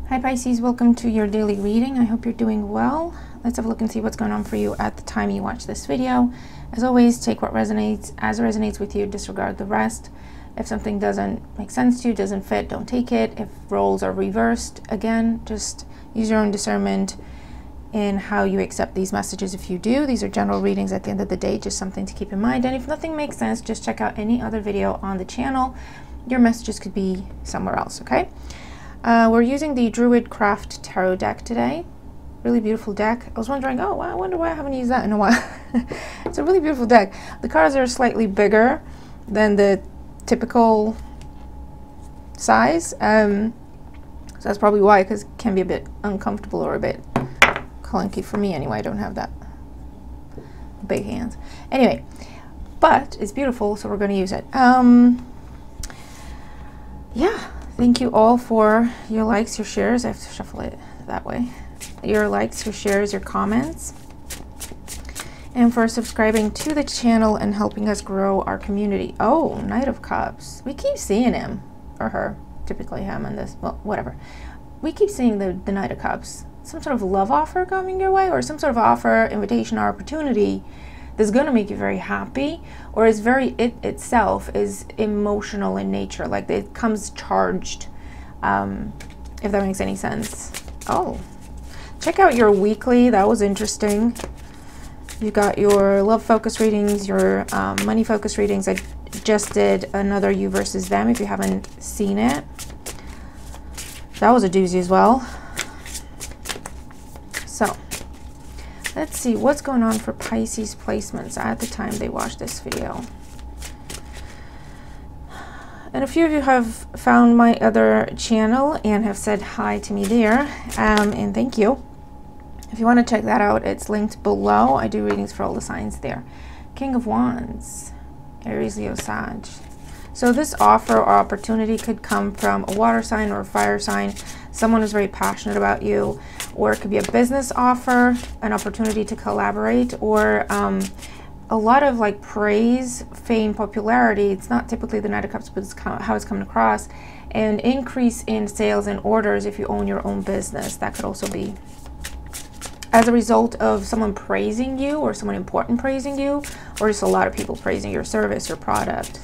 Hi Pisces, welcome to your daily reading. I hope you're doing well. Let's have a look and see what's going on for you at the time you watch this video. As always, take what resonates as it resonates with you, disregard the rest. If something doesn't make sense to you, doesn't fit, don't take it. If roles are reversed, again, just use your own discernment in how you accept these messages. If you do, these are general readings at the end of the day, just something to keep in mind. And if nothing makes sense, just check out any other video on the channel. Your messages could be somewhere else, okay? We're using the Druid Craft Tarot deck today. Really beautiful deck. I was wondering, oh, I wonder why I haven't used that in a while. It's a really beautiful deck. The cards are slightly bigger than the typical size. So that's probably why, because it can be a bit uncomfortable or a bit clunky for me anyway. I don't have that big hands. Anyway, but it's beautiful, so we're going to use it. Yeah. Thank you all for your likes, your shares. I have to shuffle it that way. Your likes, your shares, your comments. And for subscribing to the channel and helping us grow our community. Oh, Knight of Cups. We keep seeing him, or her, typically him in this, well, whatever. We keep seeing the Knight of Cups. Some sort of love offer coming your way, or some sort of offer, invitation, or opportunity that's going to make you very happy, or is it itself is emotional in nature, like it comes charged, if that makes any sense. Oh, check out your weekly. That was interesting. You got your love focus readings, your money focus readings. I just did another you versus them if you haven't seen it. That was a doozy as well. So let's see what's going on for Pisces placements at the time they watch this video. And a few of you have found my other channel and have said hi to me there, and thank you. If you want to check that out, it's linked below. I do readings for all the signs there. King of Wands, Aries, Leo, Sag. So this offer or opportunity could come from a water sign or a fire sign, someone who's very passionate about you, or it could be a business offer, an opportunity to collaborate, or a lot of like praise, fame, popularity. It's not typically the Knight of Cups, but it's how it's coming across. An increase in sales and orders if you own your own business. That could also be as a result of someone praising you, or someone important praising you, or just a lot of people praising your service, your product.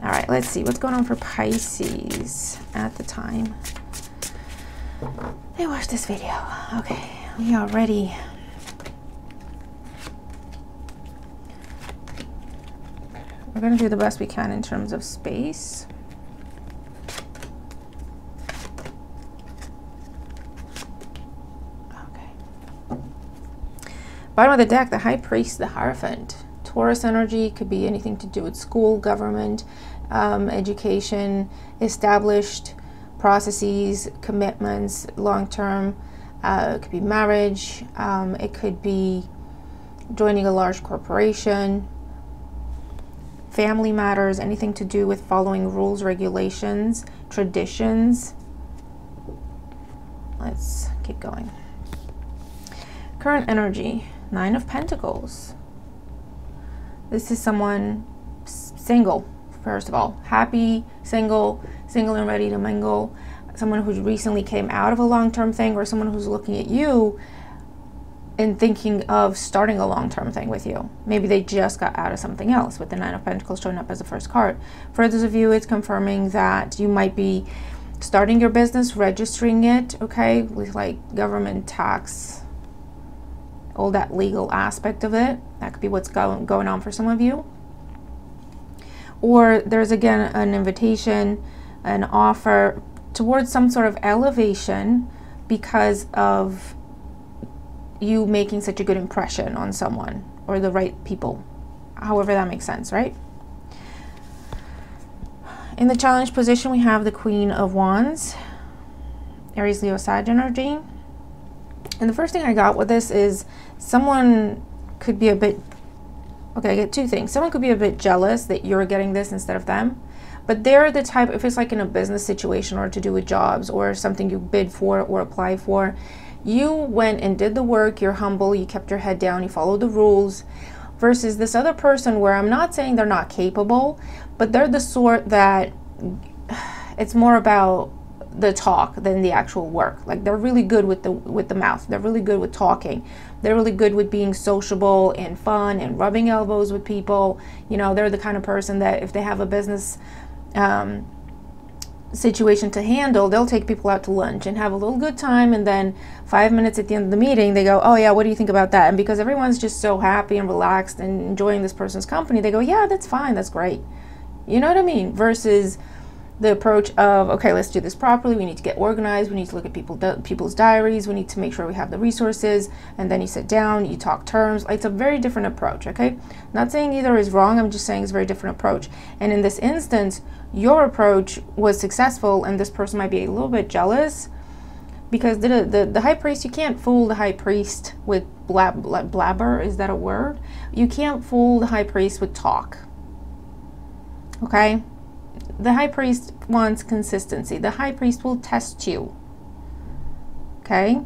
All right, let's see what's going on for Pisces at the time they watch this video. Okay, we are ready. We're going to do the best we can in terms of space. Okay. Bottom of the deck, the High Priest, the Hierophant. Taurus energy could be anything to do with school, government, education, established processes, commitments, long-term. It could be marriage. It could be joining a large corporation, family matters, anything to do with following rules, regulations, traditions. Let's keep going. Current energy, Nine of Pentacles. This is someone single, first of all. Happy, single and ready to mingle. Someone who recently came out of a long-term thing, or someone who's looking at you and thinking of starting a long-term thing with you. Maybe they just got out of something else, with the Nine of Pentacles showing up as the first card. For those of you, it's confirming that you might be starting your business, registering it, okay, with like government tax, all that legal aspect of it. That could be what's going on for some of you. Or there's again an invitation, an offer towards some sort of elevation because of you making such a good impression on someone or the right people. However that makes sense, right? In the challenge position, we have the Queen of Wands, Aries, Leo, Sag energy. And the first thing I got with this is someone could be a bit, okay, I get two things. Someone could be a bit jealous that you're getting this instead of them. But they're the type, if it's like in a business situation or to do with jobs or something you bid for or apply for, you went and did the work, you're humble, you kept your head down, you followed the rules, versus this other person where I'm not saying they're not capable, but they're the sort that it's more about the talk than the actual work. Like they're really good with the mouth. They're really good with talking. They're really good with being sociable and fun and rubbing elbows with people. You know, they're the kind of person that if they have a business situation to handle, they'll take people out to lunch and have a little good time, and then 5 minutes at the end of the meeting they go, oh yeah, what do you think about that? And because everyone's just so happy and relaxed and enjoying this person's company, they go, yeah, that's fine, that's great. You know what I mean? Versus the approach of, okay, let's do this properly, we need to get organized, we need to look at people's diaries, we need to make sure we have the resources, and then you sit down, you talk terms. It's a very different approach, okay? Not saying either is wrong, I'm just saying it's a very different approach. And in this instance, your approach was successful, and this person might be a little bit jealous because the high priest, you can't fool the high priest with blabber, is that a word? You can't fool the high priest with talk, okay? The high priest wants consistency. The high priest will test you, okay?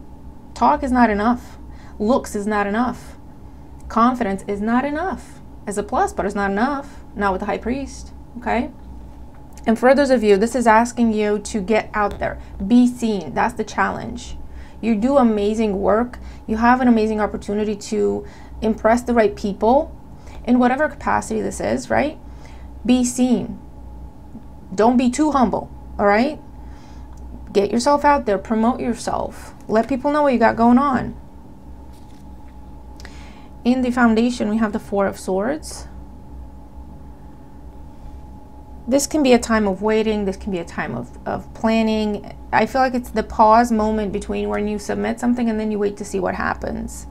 Talk is not enough. Looks is not enough. Confidence is not enough. As a plus, but it's not enough. Not with the high priest, okay? And for others of you, this is asking you to get out there, be seen. That's the challenge. You do amazing work. You have an amazing opportunity to impress the right people in whatever capacity this is, right? Be seen. Don't be too humble, all right? Get yourself out there, promote yourself. Let people know what you got going on. In the foundation, we have the Four of Swords. This can be a time of waiting. This can be a time of planning. I feel like it's the pause moment between when you submit something and then you wait to see what happens.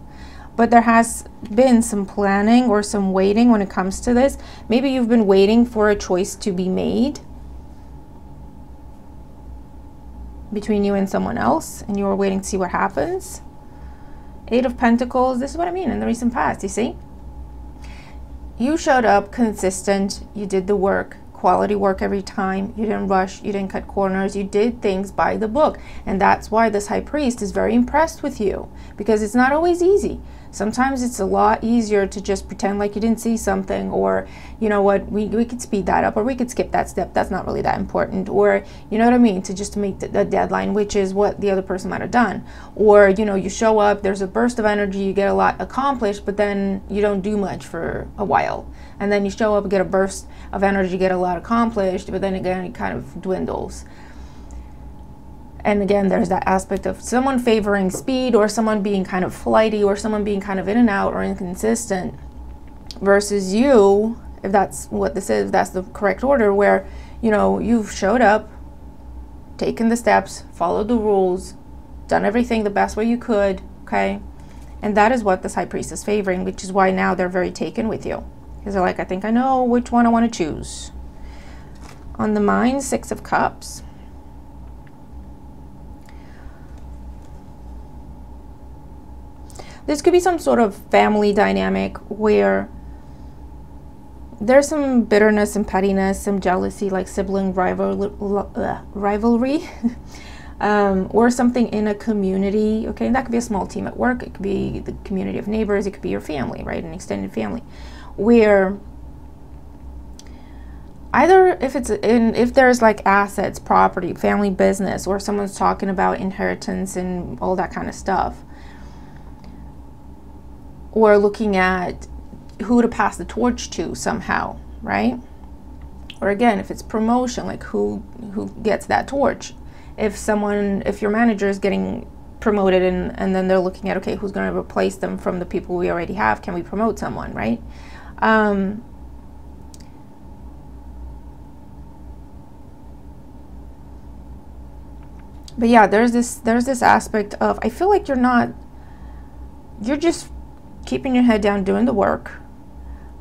But there has been some planning or some waiting when it comes to this. Maybe you've been waiting for a choice to be made between you and someone else, and you were waiting to see what happens. Eight of Pentacles, this is what I mean in the recent past, you see? You showed up consistent, you did the work, quality work every time, you didn't rush, you didn't cut corners, you did things by the book. And that's why this high priest is very impressed with you, because it's not always easy. Sometimes it's a lot easier to just pretend like you didn't see something, or you know what, we could speed that up, or we could skip that step, that's not really that important, or you know what I mean, to just make the deadline, which is what the other person might have done. Or you know, you show up, there's a burst of energy, you get a lot accomplished, but then you don't do much for a while, and then you show up, get a burst of energy, get a lot accomplished, but then again it kind of dwindles. And again, there's that aspect of someone favoring speed, or someone being kind of flighty, or someone being kind of in and out or inconsistent, versus you, if that's what this is, that's the correct order, where, you know, you've showed up, taken the steps, followed the rules, done everything the best way you could, okay? And that is what this high priest is favoring, which is why now they're very taken with you. Because they're like, I think I know which one I want to choose. On the mind, Six of Cups. This could be some sort of family dynamic where there's some bitterness and pettiness, some jealousy, like sibling rivalry, or something in a community. Okay, and that could be a small team at work. It could be the community of neighbors. It could be your family, right? An extended family, where either if there's like assets, property, family business, or someone's talking about inheritance and all that kind of stuff, or looking at who to pass the torch to somehow, right? Or again, if it's promotion, like who gets that torch. If your manager is getting promoted and then they're looking at, okay, who's going to replace them from the people we already have? Can we promote someone, right? But yeah, there's this aspect of, I feel like you're just keeping your head down, doing the work,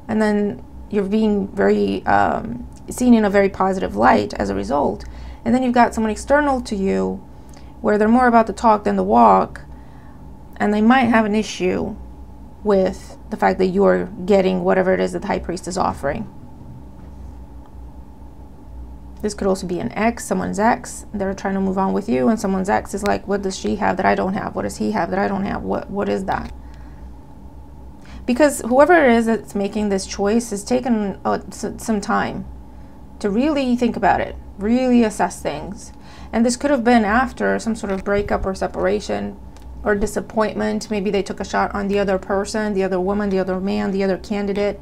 and then you're being very seen in a very positive light as a result. And then you've got someone external to you where they're more about the talk than the walk, and they might have an issue with the fact that you're getting whatever it is that the high priest is offering. This could also be an ex, someone's ex. They're trying to move on with you, and someone's ex is like, what does she have that I don't have? What does he have that I don't have? What is that? Because whoever it is that's making this choice has taken some time to really think about it, really assess things. And this could have been after some sort of breakup or separation or disappointment. Maybe they took a shot on the other person, the other woman, the other man, the other candidate,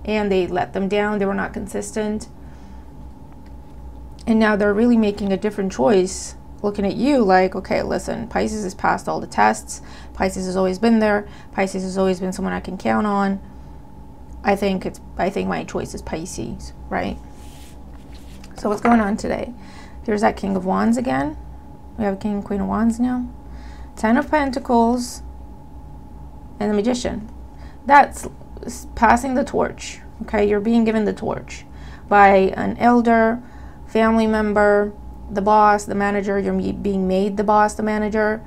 and they let them down. They were not consistent. And now they're really making a different choice, looking at you like, okay, listen, Pisces has passed all the tests. Pisces has always been there. Pisces has always been someone I can count on. I think my choice is Pisces, right? So what's going on today? Here's that King of Wands again. We have a King and Queen of Wands now. 10 of Pentacles and the Magician. That's passing the torch, okay? You're being given the torch by an elder, family member, the boss, the manager. You're being made the boss, the manager.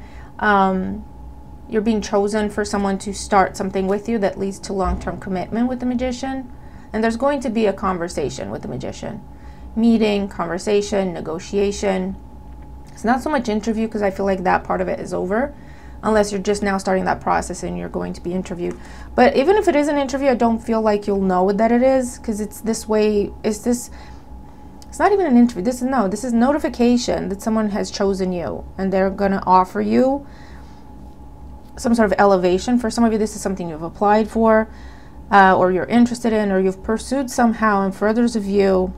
You're being chosen for someone to start something with you that leads to long-term commitment with the Magician. And there's going to be a conversation with the Magician. Meeting, conversation, negotiation. It's not so much interview, because I feel like that part of it is over. Unless you're just now starting that process and you're going to be interviewed. But even if it is an interview, I don't feel like you'll know that it is. Because it's this way, it's not even an interview. This is notification that someone has chosen you. And they're going to offer you some sort of elevation. For some of you, this is something you've applied for, or you're interested in, or you've pursued somehow. And for others of you,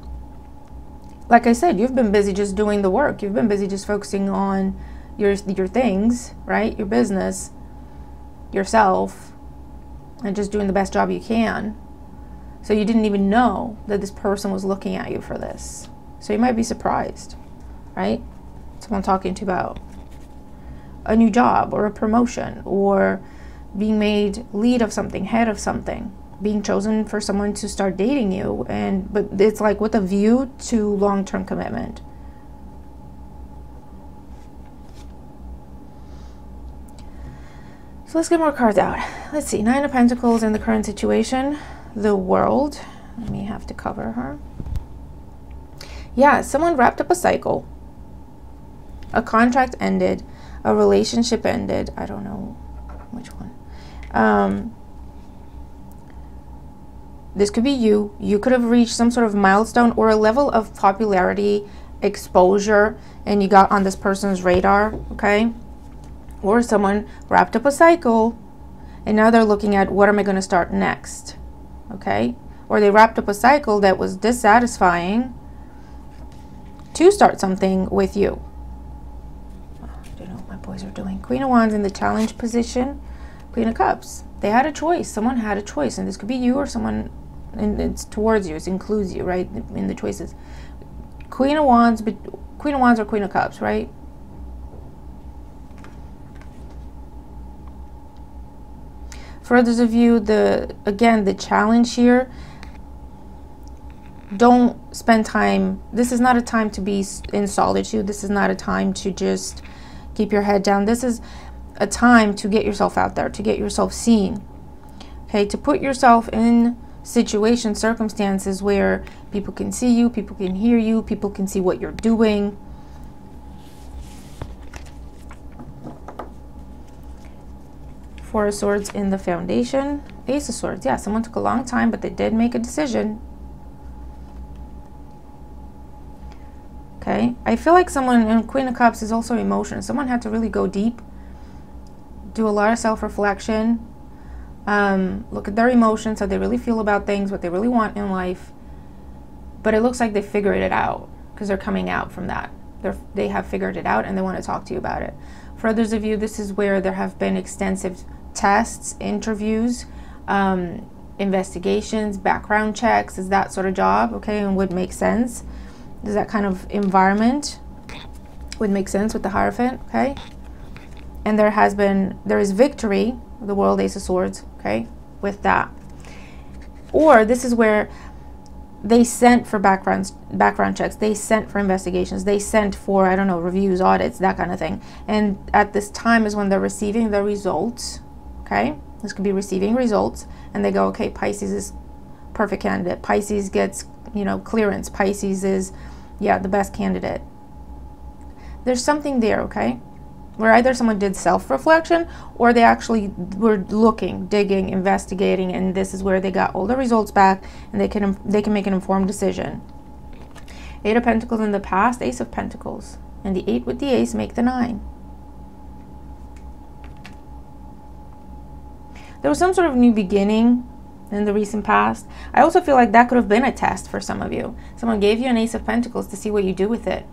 like I said, you've been busy just doing the work. You've been busy just focusing on your things, right? Your business, yourself, and just doing the best job you can. So you didn't even know that this person was looking at you for this. So you might be surprised, right? Someone talking to you about a new job or a promotion or being made lead of something, head of something, being chosen for someone to start dating you, but it's like with a view to long-term commitment. So let's get more cards out. Let's see, 9 of Pentacles in the current situation, the World. Let me have to cover her. Yeah, someone wrapped up a cycle. A contract ended. A relationship ended. I don't know which one. This could be you. You could have reached some sort of milestone or a level of popularity, exposure, and you got on this person's radar, okay? Or someone wrapped up a cycle and now they're looking at, what am I going to start next? Okay? Or they wrapped up a cycle that was dissatisfying to start something with you. I don't know what my boys are doing. Queen of Wands in the challenge position. Queen of Cups. They had a choice. Someone had a choice, and this could be you or someone, and it's towards you. It includes you, right, in the choices. Queen of Wands or Queen of Cups, right? For others of you, again, the challenge here, don't spend time. This is not a time to be in solitude. This is not a time to just keep your head down. This is a time to get yourself out there, to get yourself seen. Okay, to put yourself in situations, circumstances where people can see you, people can hear you, people can see what you're doing. Four of Swords in the foundation. Ace of Swords. Yeah, someone took a long time, but they did make a decision. Okay, I feel like someone in Queen of Cups is also emotion. Someone had to really go deep, do a lot of self-reflection, look at their emotions, how they really feel about things, what they really want in life. But it looks like they figured it out because they're coming out from that. They have figured it out and they want to talk to you about it. For others of you, this is where there have been extensive tests, interviews, investigations, background checks. Is that sort of job, okay, and would make sense. Does that kind of environment would make sense with the Hierophant, okay? And there is victory, the World, Ace of Swords, okay, with that. Or this is where they sent for background checks, they sent for investigations, they sent for, I don't know, reviews, audits, that kind of thing. And at this time is when they're receiving the results, okay? This could be receiving results, and they go, okay, Pisces is perfect candidate. Pisces gets, you know, clearance. Pisces is, yeah, the best candidate. There's something there, okay? Where either someone did self-reflection or they actually were looking, digging, investigating, and this is where they got all the results back and they can make an informed decision. Eight of Pentacles in the past, Ace of Pentacles. And the 8 with the ace make the 9. There was some sort of new beginning in the recent past. I also feel like that could have been a test for some of you. Someone gave you an Ace of Pentacles to see what you do with it.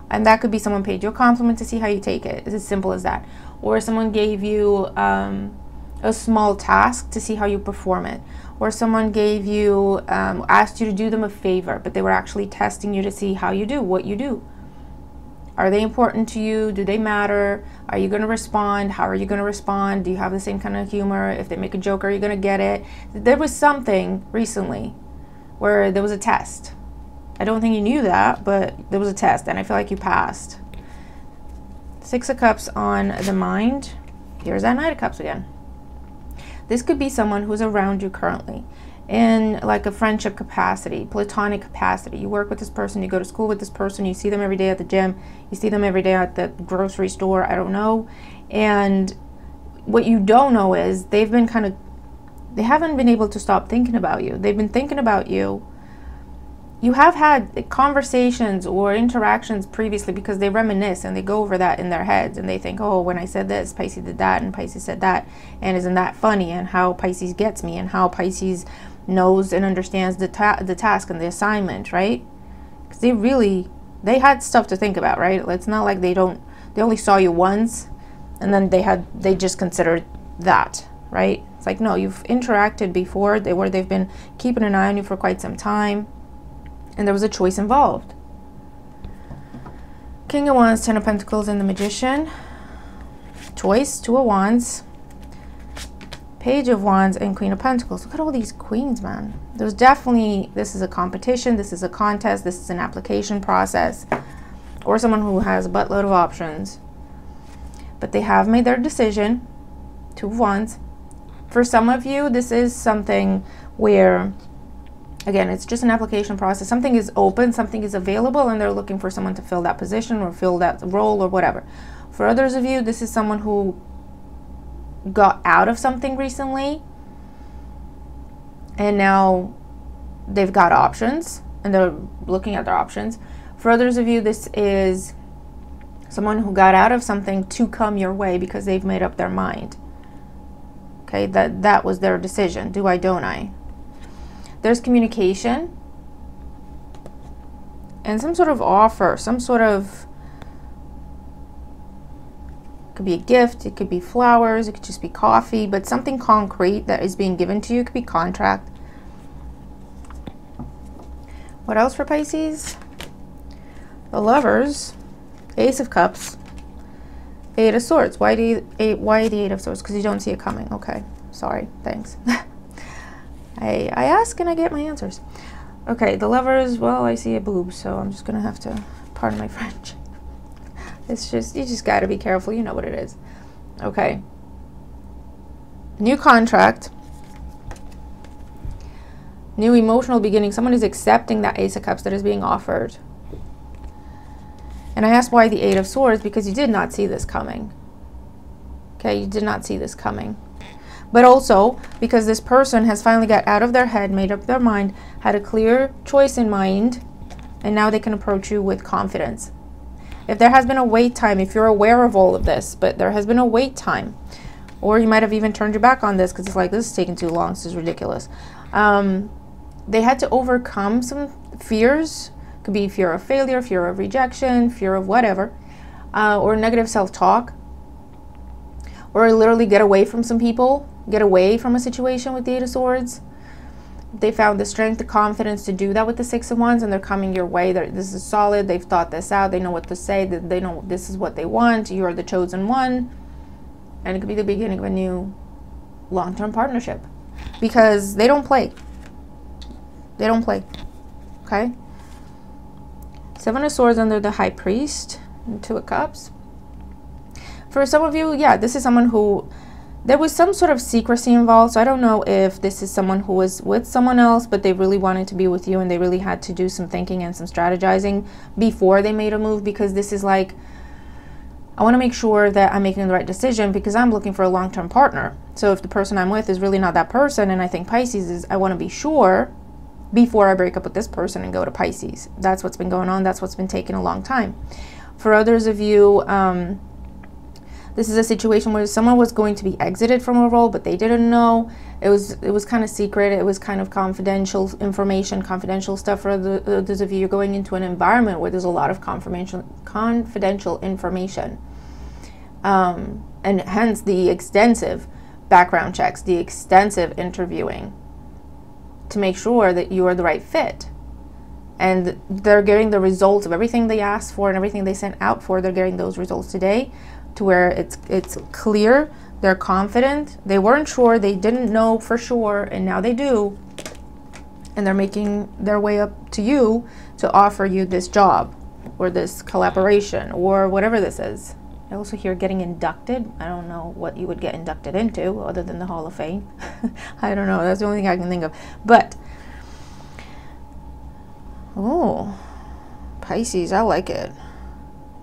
And that could be someone paid you a compliment to see how you take it. It's as simple as that. Or someone gave you a small task to see how you perform it. Or someone gave you, asked you to do them a favor, but they were actually testing you to see how you do, what you do. Are they important to you? Do they matter? Are you going to respond? How are you going to respond? Do you have the same kind of humor? If they make a joke, are you going to get it? There was something recently where there was a test. I don't think you knew that, but there was a test, and I feel like you passed. 6 of Cups on the mind. Here's that Knight of Cups again. This could be someone who's around you currently in like a friendship capacity, platonic capacity. You work with this person, you go to school with this person, you see them every day at the gym, you see them every day at the grocery store, I don't know. And what you don't know is they haven't been able to stop thinking about you. They've been thinking about you. You have had conversations or interactions previously because they reminisce and they go over that in their heads and they think, oh, when I said this, Pisces did that and Pisces said that, and isn't that funny, and how Pisces gets me, and how Pisces knows and understands the task and the assignment, right? Because they had stuff to think about, right? It's not like they only saw you once and then they just considered that, right? It's like, no, you've interacted before, they've been keeping an eye on you for quite some time, and there was a choice involved. King of Wands, 10 of Pentacles, and the Magician. Choice, 2 of Wands, Page of Wands, and Queen of Pentacles. Look at all these queens, man. There's definitely, this is a competition, this is a contest, this is an application process, or someone who has a buttload of options. But they have made their decision. 2 of Wands. For some of you, this is something where, again, it's just an application process. Something is open, something is available, and they're looking for someone to fill that position or fill that role or whatever. For others of you, this is someone who got out of something recently and now they've got options and they're looking at their options. For others of you, this is someone who got out of something to come your way because they've made up their mind. Okay, that was their decision. Do I, don't I? There's communication and some sort of offer, some sort of, it could be a gift, it could be flowers, it could just be coffee, but something concrete that is being given to you. It could be contract. What else for Pisces? The Lovers, Ace of Cups, 8 of Swords. Why the 8 of Swords? Because you don't see it coming. Okay, sorry, thanks. I ask and I get my answers. Okay, the Lovers, well, I see a boob, so I'm just gonna have to, pardon my French. It's just, you just gotta be careful, you know what it is. Okay. New contract. New emotional beginning. Someone is accepting that Ace of Cups that is being offered. And I asked why the 8 of Swords, because you did not see this coming. Okay, you did not see this coming. But also because this person has finally got out of their head, made up their mind, had a clear choice in mind, and now they can approach you with confidence. If there has been a wait time, if you're aware of all of this, but there has been a wait time, or you might have even turned your back on this because it's like, this is taking too long, this is ridiculous. They had to overcome some fears. Could be fear of failure, fear of rejection, fear of whatever, or negative self-talk, or literally get away from some people, get away from a situation with the 8 of Swords. They found the strength, the confidence to do that with the 6 of Wands, and they're coming your way. This is solid. They've thought this out. They know what to say. They know this is what they want. You're the chosen one. And it could be the beginning of a new long-term partnership. Because they don't play. They don't play. Okay? 7 of Swords under the High Priest. And 2 of Cups. For some of you, yeah, this is someone who, there was some sort of secrecy involved. So I don't know if this is someone who was with someone else, but they really wanted to be with you and they really had to do some thinking and some strategizing before they made a move, because this is like, I want to make sure that I'm making the right decision because I'm looking for a long-term partner. So if the person I'm with is really not that person, and I think Pisces is, I want to be sure before I break up with this person and go to Pisces. That's what's been going on. That's what's been taking a long time. For others of you, this is a situation where someone was going to be exited from a role, but they didn't know. It was kind of secret. It was kind of confidential information, confidential stuff. For others of you, you're going into an environment where there's a lot of confidential information. And hence the extensive background checks, the extensive interviewing to make sure that you are the right fit. And they're getting the results of everything they asked for and everything they sent out for. They're getting those results today, to where it's clear, they're confident. They weren't sure, they didn't know for sure, and now they do. And they're making their way up to you to offer you this job or this collaboration or whatever this is. I also hear getting inducted. I don't know what you would get inducted into other than the Hall of Fame. I don't know, that's the only thing I can think of. But oh, Pisces, I like it.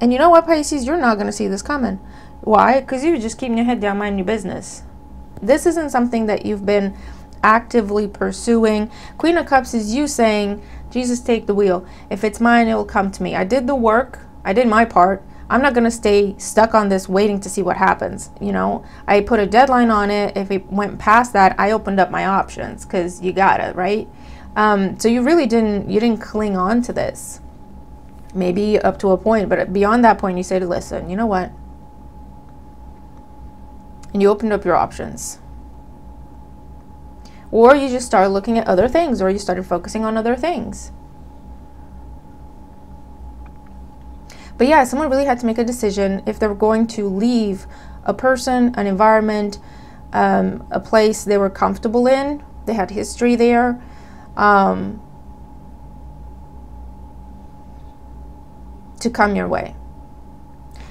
And you know what, Pisces, you're not going to see this coming. Why? Because you're just keeping your head down, minding your business. This isn't something that you've been actively pursuing. Queen of Cups is you saying, Jesus, take the wheel. If it's mine, it will come to me. I did the work. I did my part. I'm not going to stay stuck on this waiting to see what happens. You know, I put a deadline on it. If it went past that, I opened up my options, because you got it, right? So you really didn't cling on to this. Maybe up to a point, but beyond that point, you say to listen, you know what? And you opened up your options. Or you just started looking at other things, or you started focusing on other things. But yeah, someone really had to make a decision if they were going to leave a person, an environment, a place they were comfortable in. They had history there. To come your way,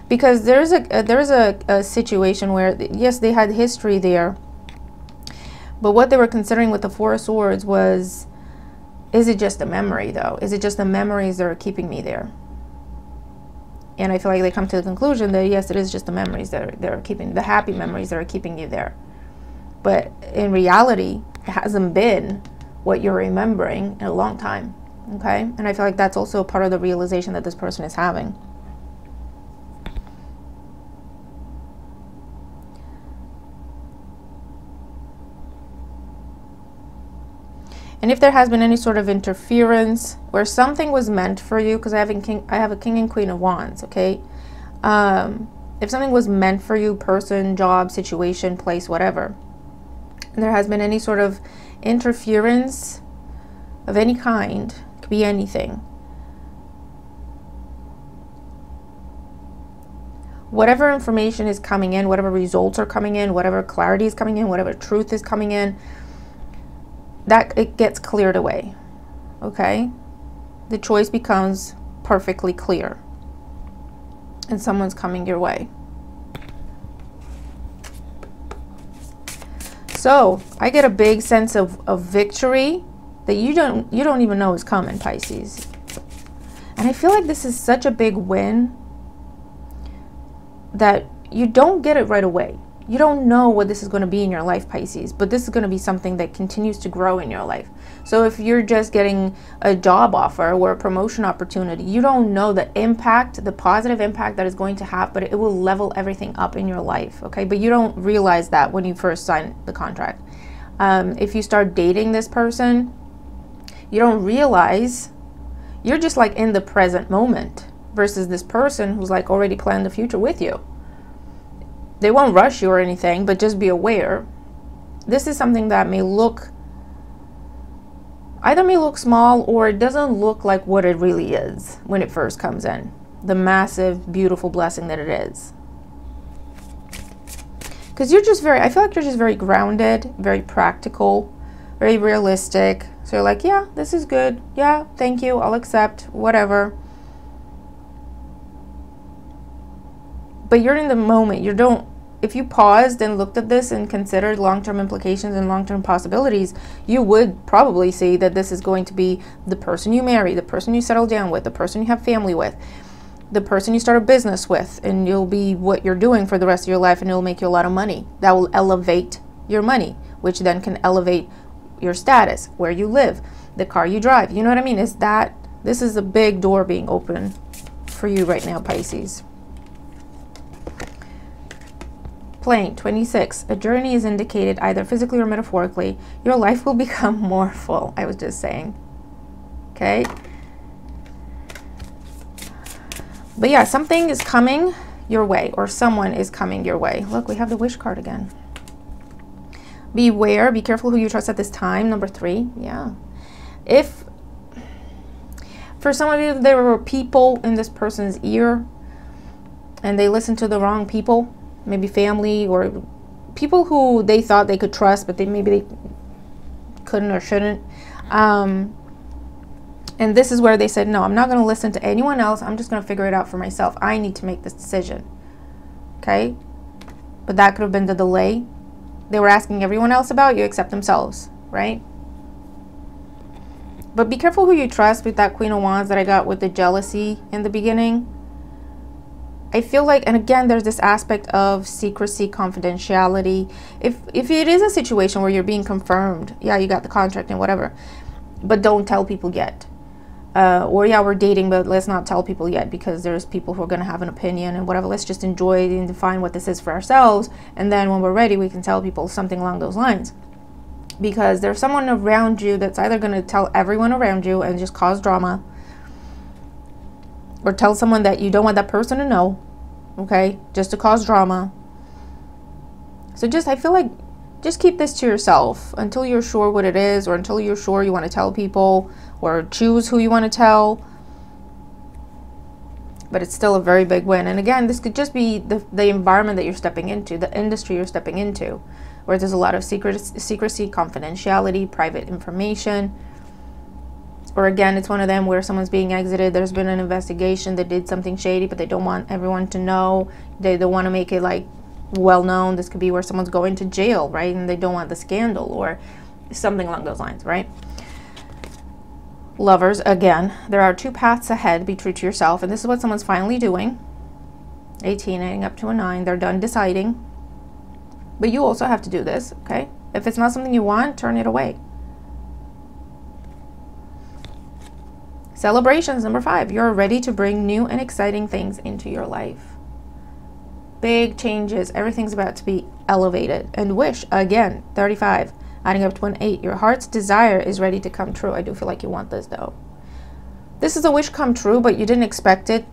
because there's a situation where, yes, they had history there, but what they were considering with the Four of Swords was, is it just a memory though? Is it just the memories that are keeping me there? And I feel like they come to the conclusion that yes, it is just the memories that are keeping, the happy memories that are keeping you there. But in reality, it hasn't been what you're remembering in a long time. Okay, and I feel like that's also part of the realization that this person is having. And if there has been any sort of interference where something was meant for you, because I have a King and Queen of Wands, okay? If something was meant for you, person, job, situation, place, whatever, and there has been any sort of interference of any kind, be anything. Whatever information is coming in, whatever results are coming in, whatever clarity is coming in, whatever truth is coming in, that it gets cleared away. Okay? The choice becomes perfectly clear. And someone's coming your way. So, I get a big sense of victory that you don't even know is coming, Pisces. And I feel like this is such a big win that you don't get it right away. You don't know what this is going to be in your life, Pisces, but this is going to be something that continues to grow in your life. So if you're just getting a job offer or a promotion opportunity, you don't know the impact, the positive impact that is going to have, but it will level everything up in your life, okay? But you don't realize that when you first sign the contract. If you start dating this person, you don't realize, you're just like in the present moment versus this person who's like already planned the future with you. They won't rush you or anything, but just be aware. This is something that may look, either may look small or it doesn't look like what it really is when it first comes in. The massive, beautiful blessing that it is. Because you're just very, I feel like you're just very grounded, very practical, very realistic. So you're like, yeah, this is good. Yeah, thank you. I'll accept, whatever. But you're in the moment. You don't, if you paused and looked at this and considered long-term implications and long-term possibilities, you would probably see that this is going to be the person you marry, the person you settle down with, the person you have family with, the person you start a business with, and you'll be what you're doing for the rest of your life, and it'll make you a lot of money. That will elevate your money, which then can elevate your status, where you live, the car you drive. You know what I mean? Is that this is a big door being opened for you right now, Pisces? Plane 26. A journey is indicated either physically or metaphorically. Your life will become more full. I was just saying. Okay. But yeah, something is coming your way, or someone is coming your way. Look, we have the wish card again. Beware, be careful who you trust at this time. Number 3. Yeah. If for some of you there were people in this person's ear and they listened to the wrong people, maybe family or people who they thought they could trust, but maybe they couldn't or shouldn't. And this is where they said, no, I'm not going to listen to anyone else. I'm just going to figure it out for myself. I need to make this decision. Okay? But that could have been the delay. They were asking everyone else about you except themselves, right? But be careful who you trust with that Queen of Wands that I got with the jealousy in the beginning. I feel like, and again, there's this aspect of secrecy, confidentiality. If it is a situation where you're being confirmed, yeah, you got the contract and whatever, but don't tell people yet. Or yeah, we're dating, but let's not tell people yet because there's people who are going to have an opinion and whatever. Let's just enjoy and define what this is for ourselves. And then when we're ready, we can tell people something along those lines. Because there's someone around you that's either going to tell everyone around you and just cause drama, or tell someone that you don't want that person to know, okay, just to cause drama. So I feel like just keep this to yourself until you're sure what it is, or until you're sure you want to tell people, or choose who you want to tell. But it's still a very big win. And again, this could just be the environment that you're stepping into, the industry you're stepping into, where there's a lot of secrecy, confidentiality, private information. Or again, it's one of them where someone's being exited. There's been an investigation. They did something shady, but they don't want everyone to know. They don't want to make it like well known. This could be where someone's going to jail, right? And they don't want the scandal or something along those lines, right? Lovers, again, there are 2 paths ahead. Be true to yourself. And this is what someone's finally doing. 18, adding up to a 9. They're done deciding. But you also have to do this, okay? If it's not something you want, turn it away. Celebrations, number 5. You're ready to bring new and exciting things into your life. Big changes. Everything's about to be elevated. And wish, again, 35. Adding up to an 8. Your heart's desire is ready to come true. I do feel like you want this, though. This is a wish come true, but you didn't expect it.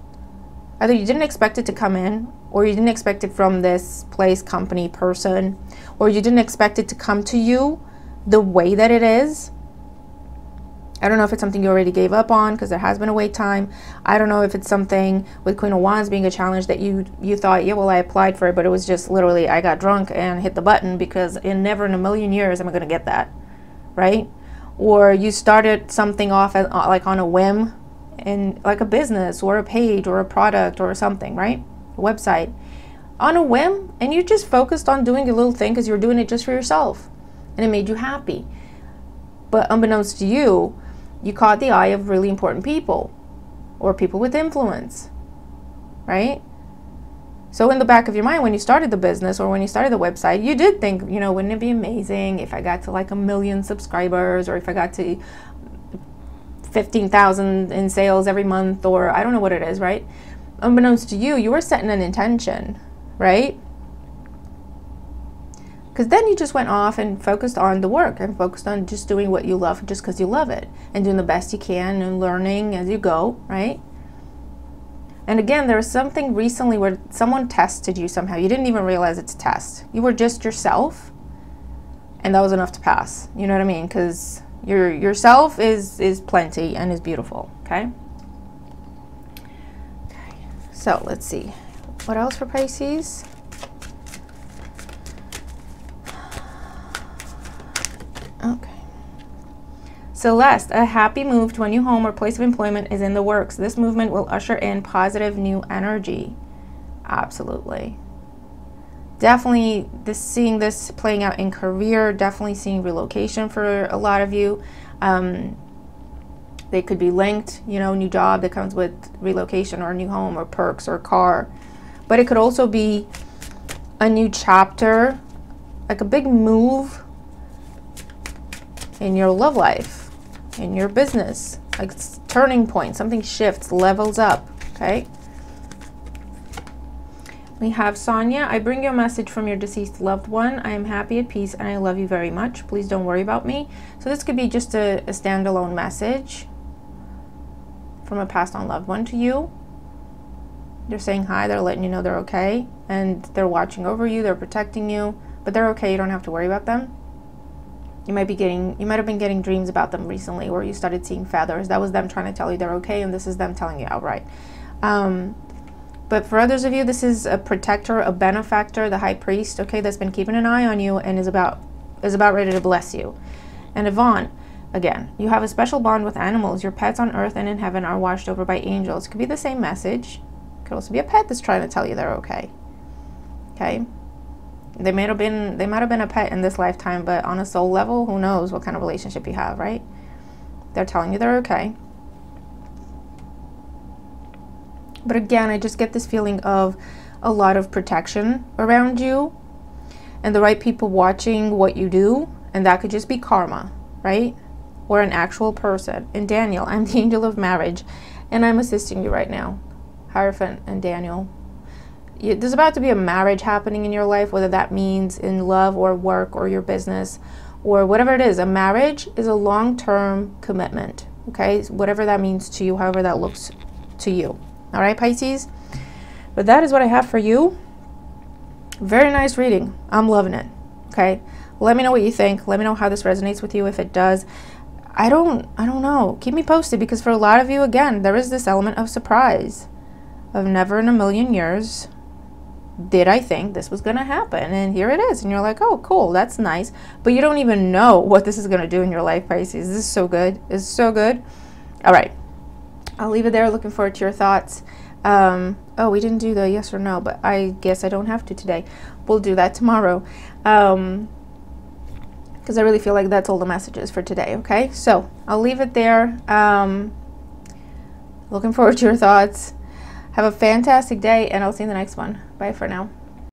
Either you didn't expect it to come in, or you didn't expect it from this place, company, person, or you didn't expect it to come to you the way that it is. I don't know if it's something you already gave up on because there has been a wait time. I don't know if it's something with Queen of Wands being a challenge that you thought, yeah, well, I applied for it, but it was just literally I got drunk and hit the button because never in a million years am I going to get that, right? Or you started something off as, like on a whim, in like a business or a page or a product or something, right? A website. On a whim, and you just focused on doing a little thing because you were doing it just for yourself and it made you happy. But unbeknownst to you, you caught the eye of really important people or people with influence, right? So in the back of your mind, when you started the business or when you started the website, you did think, you know, wouldn't it be amazing if I got to like 1 million subscribers, or if I got to 15,000 in sales every month, or I don't know what it is, right? Unbeknownst to you, you were setting an intention, right? Because then you just went off and focused on the work and focused on just doing what you love just because you love it, and doing the best you can and learning as you go, right? And again, there was something recently where someone tested you somehow. You didn't even realize it's a test. You were just yourself, and that was enough to pass. You know what I mean? Because yourself is plenty and is beautiful, okay? Okay, so let's see. What else for Pisces? Okay. Celeste, a happy move to a new home or place of employment is in the works. This movement will usher in positive new energy. Absolutely. Definitely seeing this playing out in career, definitely seeing relocation for a lot of you. They could be linked, you know, new job that comes with relocation, or a new home, or perks, or car. But it could also be a new chapter, like a big move in your love life, in your business, like turning point, something shifts, levels up, okay? We have Sonia. I bring you a message from your deceased loved one. I am happy, at peace, and I love you very much. Please don't worry about me. So this could be just a standalone message from a passed on loved one to you. They're saying hi, they're letting you know they're okay, and they're watching over you, they're protecting you, but they're okay, you don't have to worry about them. You might have been getting dreams about them recently, where you started seeing feathers. That was them trying to tell you they're okay, and this is them telling you outright. But for others of you, this is a protector, a benefactor, the high priest, okay, that's been keeping an eye on you and is about ready to bless you. And Yvonne, again, you have a special bond with animals. Your pets on earth and in heaven are watched over by angels. It could be the same message. It could also be a pet that's trying to tell you they're okay. Okay? They might have been a pet in this lifetime, but on a soul level, who knows what kind of relationship you have, right? They're telling you they're okay. But again, I just get this feeling of a lot of protection around you and the right people watching what you do. And that could just be karma, right? Or an actual person. And Daniel, I'm the angel of marriage, and I'm assisting you right now. Hierophant and Daniel. There's about to be a marriage happening in your life, whether that means in love or work or your business or whatever it is. A marriage is a long-term commitment, okay? Whatever that means to you, however that looks to you. All right, Pisces? But that is what I have for you. Very nice reading. I'm loving it, okay? Let me know what you think. Let me know how this resonates with you. If it does, I don't know. Keep me posted, because for a lot of you, again, there is this element of surprise. Of never in a million years did I think this was going to happen. And here it is. And you're like, oh, cool. That's nice. But you don't even know what this is going to do in your life, Pisces. This is so good. It's so good. All right. I'll leave it there. Looking forward to your thoughts. Oh, we didn't do the yes or no, but I guess I don't have to today. We'll do that tomorrow. Because I really feel like that's all the messages for today, okay? So I'll leave it there. Looking forward to your thoughts. Have a fantastic day, and I'll see you in the next one. Bye for now.